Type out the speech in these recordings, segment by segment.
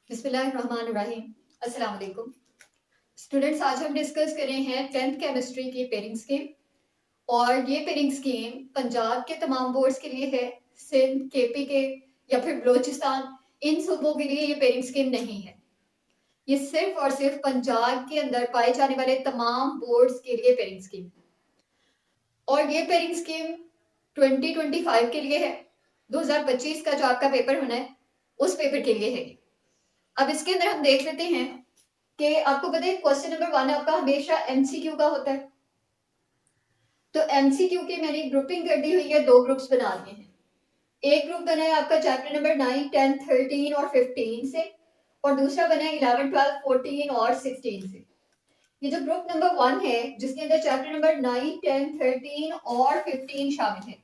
बिस्मिल्लाहिर्रहमानिर्रहीम। अस्सलाम वालेकुम स्टूडेंट्स, आज हम डिस्कस कर रहे हैं 10th केमिस्ट्री की पेयरिंग स्कीम। और ये पेयरिंग स्कीम पंजाब के तमाम बोर्ड्स के लिए है, सिंध, केपी के या फिर बलोचिस्तान, इन सूबों के लिए ये पेयरिंग स्कीम नहीं है। ये सिर्फ और सिर्फ पंजाब के अंदर पाए जाने वाले तमाम बोर्ड्स के लिए पेयरिंग स्कीम है। और ये पेयरिंग स्कीम 2025 के लिए है। 2025 का जो आपका पेपर होना है उस पेपर के लिए है। अब इसके अंदर हम देख लेते हैं कि आपको पता है क्वेश्चन नंबर 1 आपका हमेशा एमसीक्यू का होता है। तो एमसीक्यू की मैंने ग्रुपिंग कर दी हुई है, दो ग्रुप्स बना दिए हैं। एक ग्रुप बना है आपका चैप्टर नंबर 9, 10, 13 और 15 से, और दूसरा बना है 11, 12, 14 और 16 से। ये जो ग्रुप नंबर 1 है जिसके अंदर चैप्टर नंबर 9, 10, 13 और 15 शामिल है,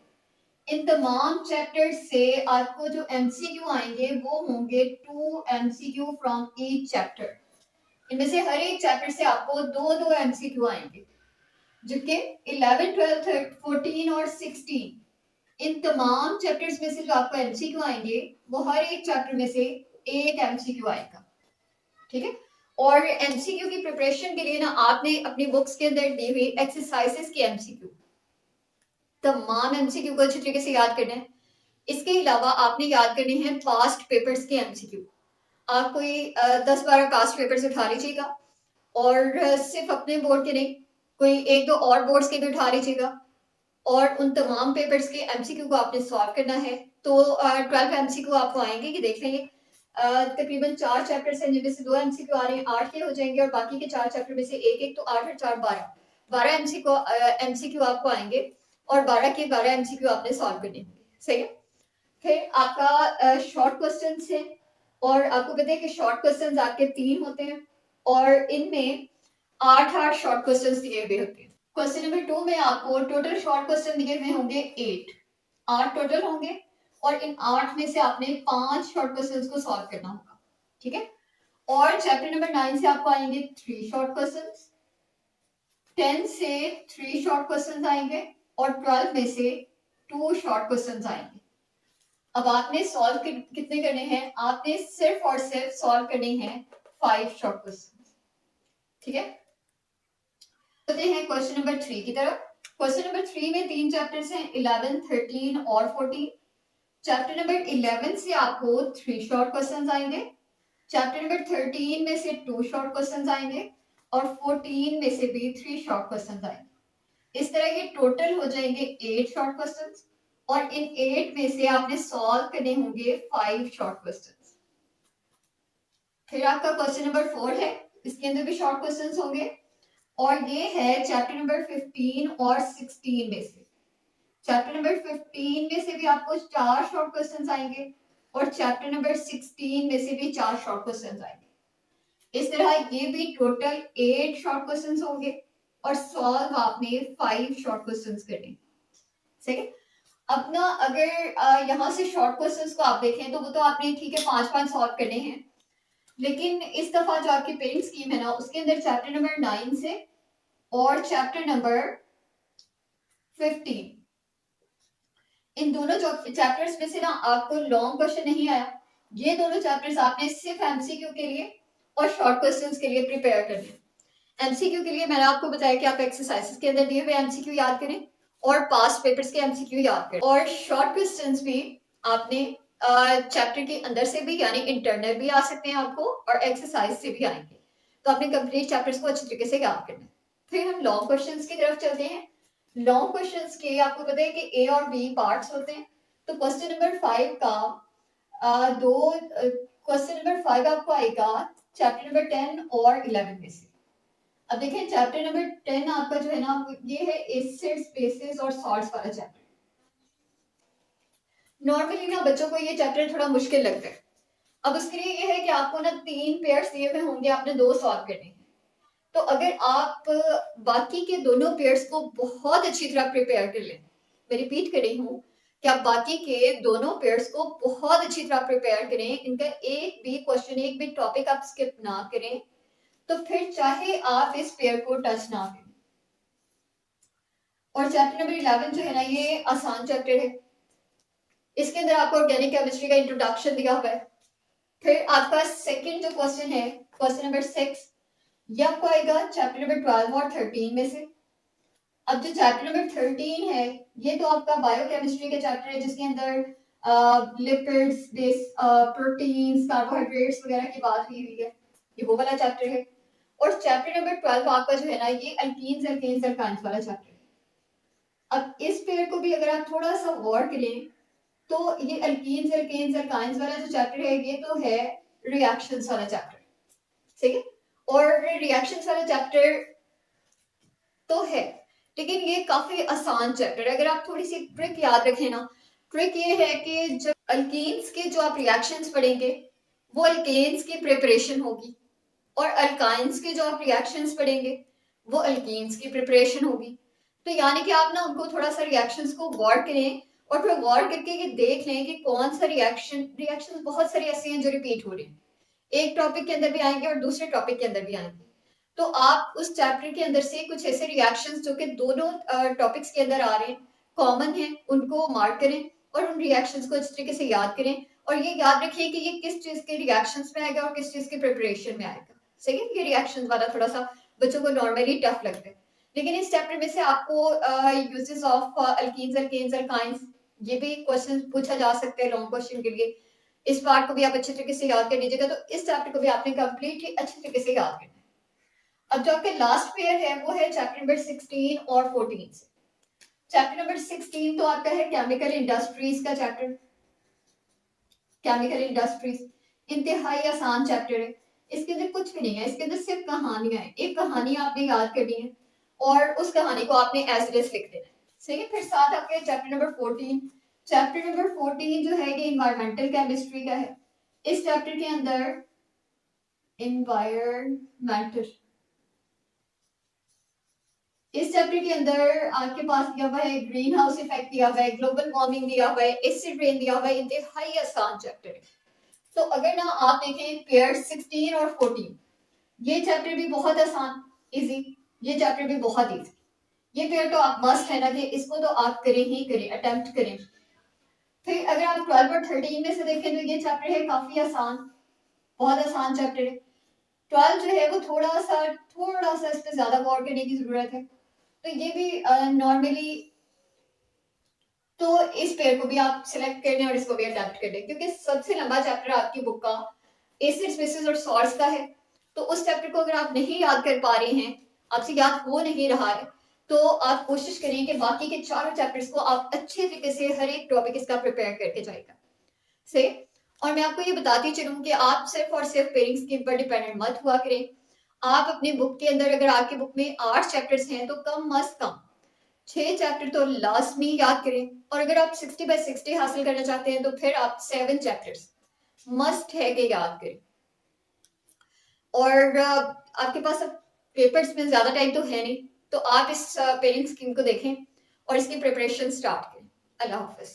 इन तमाम चैप्टर्स से आपको जो एमसीक्यू आएंगे वो होंगे 2 एमसीक्यू फ्रॉम ईच चैप्टर। इनमें से हर एक चैप्टर से आपको दो दो एमसीक्यू आएंगे, जबकि 11, 12, 14 और 16 इन तमाम चैप्टर्स में से जो आपको एमसीक्यू आएंगे वो हर एक चैप्टर में से एक एमसीक्यू आएगा। ठीक है। और एमसीक्यू की प्रिपरेशन के लिए ना आपने अपनी बुक्स के अंदर दी हुई एक्सरसाइजेस की एमसीक्यू, तमाम एमसीक्यू को अच्छी तरीके से याद करना है। इसके अलावा आपने याद करने हैं पास्ट पेपर्स के एमसीक्यू। आप कोई 10-12 पास्ट पेपर्स उठा लीजिएगा, और सिर्फ अपने बोर्ड के नहीं, कोई एक दो और बोर्ड्स के भी उठा लीजिएगा, और उन तमाम पेपर्स के एमसीक्यू को आपने सॉल्व करना है। तो 12 एमसीक्यू आपको आएंगे कि देख लेंगे, तकरीबन 4 चैप्टर्स हैं जिनमें से 2 एमसीक्यू आ रहे हैं, 8 के हो जाएंगे, और बाकी के 4 चैप्टर में से एक एक, तो 8 और 4 12 एमसीक्यू आपको आएंगे, और 12 के 12 एमसीक्यू आपने सॉल्व करने होंगे। सही है। फिर आपका शॉर्ट क्वेश्चन है, और आपको पता है कि शॉर्ट क्वेश्चन आपके 3 होते हैं, और इनमें 8 शॉर्ट क्वेश्चंस दिए हुए होते हैं। क्वेश्चन नंबर 2 में आपको टोटल शॉर्ट क्वेश्चन दिए हुए होंगे 8 टोटल होंगे, और इन 8 में से आपने 5 शॉर्ट क्वेश्चंस को सॉल्व करना होगा। ठीक है। और चैप्टर नंबर 9 से आपको आएंगे 3 शॉर्ट क्वेश्चंस, 10 से 3 शॉर्ट क्वेश्चंस आएंगे, और 12 में से 2 शॉर्ट क्वेश्चंस आएंगे। अब आपने सॉल्व कितने करने हैं? आपने सिर्फ और सिर्फ सॉल्व करने हैं 5 शॉर्ट क्वेश्चन। ठीक है। चलते हैं क्वेश्चन नंबर 3 की तरफ। क्वेश्चन नंबर 3 में 3 चैप्टर्स हैं, 11, 13 और 14। चैप्टर नंबर 11 से आपको 3 शॉर्ट क्वेश्चंस आएंगे, चैप्टर नंबर 13 में से 2 शॉर्ट क्वेश्चंस आएंगे, और 14 में से भी 3 शॉर्ट क्वेश्चंस आएंगे। इस तरह ये टोटल हो जाएंगे 8 शॉर्ट क्वेश्चंस, और इन 8 में से आपने सॉल्व करने होंगे 5 शॉर्ट क्वेश्चंस। फिर आपका क्वेश्चन नंबर 4 है, इसके अंदर भी शॉर्ट क्वेश्चंस होंगे, और ये है चैप्टर नंबर 15 और 16 में से। चैप्टर नंबर 15 में से भी आपको 4 शॉर्ट क्वेश्चंस आएंगे, और चैप्टर नंबर 16 में से भी 4 शॉर्ट क्वेश्चंस आएंगे। इस तरह ये भी टोटल 8 शॉर्ट क्वेश्चंस होंगे, और सॉल्व आपने 5 शॉर्ट क्वेश्चंस करने। सही है। अब ना अगर यहाँ से शॉर्ट क्वेश्चंस को आप देखें तो वो तो आपने ठीक है 5-5 सॉल्व करने हैं, लेकिन इस दफा जो आपकी पेयरिंग स्कीम है ना उसके अंदर चैप्टर नंबर 9 से और चैप्टर नंबर 15, इन दोनों चैप्टर्स में से ना आपको लॉन्ग क्वेश्चन नहीं आया। ये दोनों चैप्टर्स आपने सिर्फ एमसीक्यू के लिए और शॉर्ट क्वेश्चंस के लिए प्रिपेयर करने। एमसीक्यू के लिए मैंने आपको बताया कि आप एक्सरसाइजेस के अंदर दिए हुए एमसीक्यू याद करें, और पास्ट पेपर्स के एमसीक्यू याद करें, और शॉर्ट क्वेश्चंस भी आपने चैप्टर के अंदर से भी, यानी इंटरनल भी आ सकते हैं आपको, और एक्सरसाइज से भी आएंगे। तो आपने कंप्लीट चैप्टर्स को अच्छी तरीके से याद करना है। फिर हम लॉन्ग क्वेश्चंस की तरफ चलते हैं। लॉन्ग क्वेश्चंस के आपको पता है कि ए और बी पार्ट्स होते हैं। तो क्वेश्चन नंबर 5 का क्वेश्चन नंबर 5 आपको आएगा चैप्टर नंबर 10 और 11 में से। अब देखें चैप्टर नंबर 10 आपका जो है ना ये है एसिड्स, बेसिस और सॉल्ट्स वाला चैप्टर। नॉर्मली ना बच्चों को ये चैप्टर थोड़ा मुश्किल लगता है। अब उसके लिए ये है कि आपको ना 3 पेयर्स दिए हुए होंगे, आपने 2 सॉल्व करने हैं। तो अगर आप बाकी के दोनों पेयर्स को बहुत अच्छी तरह प्रिपेयर कर लें, मैं रिपीट कर रही हूँ कि आप बाकी के दोनों पेयर्स को बहुत अच्छी तरह प्रिपेयर करें, इनका एक भी क्वेश्चन, एक भी टॉपिक आप स्किप ना करें, तो फिर चाहे आप इस पेयर को टच ना करें। और चैप्टर नंबर 11 जो है ना ये आसान चैप्टर है। इसके अंदर आपको ऑर्गेनिक केमिस्ट्री का इंट्रोडक्शन दिया हुआ है। फिर आपका सेकंड जो क्वेश्चन है, क्वेश्चन नंबर 6, ये आपको आएगा चैप्टर नंबर 12 और 13 में से। अब जो चैप्टर नंबर 13 है, ये तो आपका बायोकेमिस्ट्री का चैप्टर है, जिसके अंदर लिपिड्स, प्रोटीन्स, कार्बोहाइड्रेट्स वगैरह की बात हुई है, ये वो वाला चैप्टर है। और चैप्टर नंबर 12 आपका जो है ना, ये अल्कीन्स, एल्केन्स, एल्काइंस वाला चैप्टर है। अब इस पेयर को भी अगर आप थोड़ा सा गौर करें तो ये अल्कीन्स, एल्केन्स, एल्काइंस वाला जो चैप्टर है, ये तो है रिएक्शंस वाला चैप्टर, ठीक है। और रिएक्शंस वाला चैप्टर तो है, लेकिन ये काफी आसान चैप्टर है। अगर आप थोड़ी सी ट्रिक याद रखें ना, ट्रिक ये है कि जब अल्कीन्स के जो आप रिएक्शंस पढ़ेंगे वो अल्केन्स की प्रिपरेशन होगी, और अल्काइंस के जो आप रिएक्शंस पढ़ेंगे वो अल्कीन्स की प्रिपरेशन होगी। तो यानी कि आप ना उनको थोड़ा सा रिएक्शंस को गौर करें, और फिर गौर करके ये देख लें कि कौन सा रिएक्शन बहुत सारे ऐसे हैं जो रिपीट हो रहे हैं, एक टॉपिक के अंदर भी आएंगे और दूसरे टॉपिक के अंदर भी आएंगे। तो आप उस चैप्टर के अंदर से कुछ ऐसे रिएक्शंस जो कि दोनों टॉपिक्स के अंदर आ रहे हैं, कॉमन है, उनको मार्क करें और उन रिएक्शंस को अच्छी तरीके से याद करें। और ये याद रखिए कि ये किस चीज के रिएक्शंस में आएगा और किस चीज के प्रिपरेशन में आएगा। सही है, ये रिएक्शंस वाला थोड़ा सा बच्चों को नॉर्मली टफ लगता है, लेकिन इस चैप्टर में से आपको uses of alkenes, alkanes, alkynes, ये भी क्वेश्चन पूछा जा सकता है लॉन्ग क्वेश्चन के लिए। इस पार्ट को भी आप अच्छे तरीके से याद कर लीजिएगा। तो इस चैप्टर को भी आपने कंप्लीटली अच्छे तरीके से याद करना है। अब जो आपके लास्ट पेयर है वो है चैप्टर नंबर 16 और 14 से। चैप्टर नंबर 16 तो आपका है केमिकल इंडस्ट्रीज का चैप्टर। केमिकल इंडस्ट्रीज इंतहाई आसान चैप्टर है, इसके अंदर कुछ भी नहीं है, इसके अंदर सिर्फ कहानियां हैं। एक कहानी आपने याद करनी है और उस कहानी को आपने एज इट इज लिख देना है। सही है। फिर साथ आपके चैप्टर नंबर 14, चैप्टर नंबर 14 जो है ये इन्वायरमेंटल केमिस्ट्री का है। इस चैप्टर के अंदर इन्वायरमेंटल, इस चैप्टर के अंदर आपके पास दिया हुआ है ग्रीन हाउस इफेक्ट दिया हुआ है, ग्लोबल वार्मिंग दिया हुआ है, एसिड रेन दिया हुआ है। इंतहाई आसान चैप्टर है। तो अगर ना आप देखें पेयर 16 और 14, ये चैप्टर भी बहुत आसान, इजी, ये चैप्टर भी बहुत इजी। ये पेयर तो आप मस्ट है ना कि इसको तो आप करें ही करें, अटेम्प्ट करें। फिर अगर आप 12 और 13 में से देखें तो ये चैप्टर है काफी आसान, बहुत आसान चैप्टर है। 12 जो है वो थोड़ा सा इस पर ज्यादा गौर करने की जरूरत है। तो ये भी नॉर्मली तो इस पेयर को भी आप सिलेक्ट कर लें और इसको भी अटेम्प्ट कर लें, क्योंकि सबसे लंबा चैप्टर आपकी बुक का एसिड्स, बेसिस और सॉल्ट्स का है। तो उस चैप्टर को अगर आप नहीं याद कर पा रहे हैं, आपसे याद हो नहीं रहा है, तो आप कोशिश करें कि बाकी के चारों चैप्टर्स को आप अच्छे तरीके से हर एक टॉपिक इसका प्रिपेयर करके जाएगा से। और मैं आपको ये बताती चलूं कि आप सिर्फ और सिर्फ पेयरिंग स्कीम पर डिपेंडेंट मत हुआ करें। आप अपनी बुक के अंदर, अगर आपकी बुक में 8 चैप्टर्स हैं तो कम मस्त कम 6 चैप्टर तो लाजमी याद करें। और अगर आप 60 बाय 60 हासिल करना चाहते हैं तो फिर आप 7 चैप्टर्स मस्ट है कि याद करें। और आपके पास अब पेपर्स में ज्यादा टाइम तो है नहीं, तो आप इस पेयरिंग स्कीम को देखें और इसकी प्रिपरेशन स्टार्ट करें। अल्लाह हाफिज।